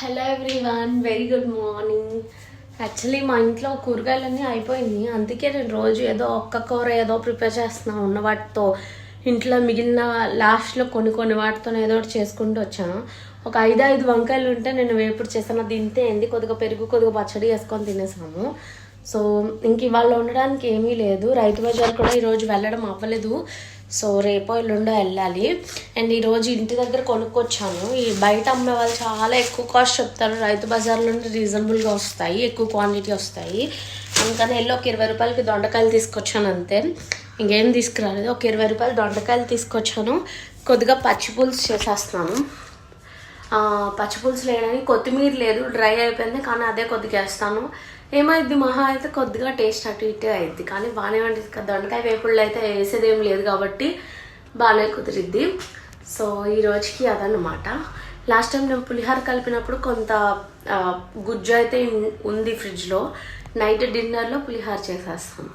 Hello everyone, very good morning. Actually మా ఇంట్లో కూరగాయలన్నీ అయిపోయింది, అందుకే నేను రోజు ఏదో ఒక్క కూర ఏదో ప్రిపేర్ చేస్తున్నాను ఉన్న వాటితో. ఇంట్లో మిగిలిన లాస్ట్లో కొన్ని వాటితో ఏదో ఒకటి చేసుకుంటూ వచ్చాను. ఒక 5 వంకాయలు ఉంటే నేను వేపుడు చేసాను, అది ఇంతే అండి. కొద్దిగా పెరుగు కొద్దిగా పచ్చడి వేసుకొని తినేసాము. సో ఇంక ఇవాళ ఉండడానికి ఏమీ లేదు. రైతు బజార్ కూడా ఈరోజు వెళ్ళడం అవ్వలేదు, సో రేపో ఎల్లుండో వెళ్ళాలి. అండ్ ఈరోజు ఇంటి దగ్గర కొనుక్కొచ్చాను. ఈ బయట అమ్మే వాళ్ళు చాలా ఎక్కువ కాస్ట్ చెప్తారు, రైతు బజార్లోనే రీజనబుల్గా వస్తాయి, ఎక్కువ క్వాంటిటీ వస్తాయి. అందుకని వెళ్ళి ఒక 20 రూపాయలకి దొండకాయలు తీసుకొచ్చాను అంతే, ఇంకేం తీసుకురాలేదు. ఒక 20 రూపాయలు దొండకాయలు తీసుకొచ్చాను. కొద్దిగా పచ్చిపులుసు చేసేస్తున్నాను. పచ్చిపులుసు లేదని కొత్తిమీర లేదు, డ్రై అయిపోయింది, కానీ అదే కొద్దిగా వేస్తాను. ఏమైద్ది మహా అయితే కొద్దిగా టేస్ట్ అటు ఇటు అయిద్ది, కానీ బాగానే ఉంటుంది కదా. దొండకాయ వేపుళ్ళు అయితే వేసేది ఏం లేదు కాబట్టి బాగానే కుదిరిద్ది. సో ఈ రోజుకి అదన్నమాట. లాస్ట్ టైం నేను పులిహోర కలిపినప్పుడు కొంత గుజ్జు అయితే ఉంది ఫ్రిడ్జ్లో. నైట్ డిన్నర్లో పులిహోర చేసేస్తాను.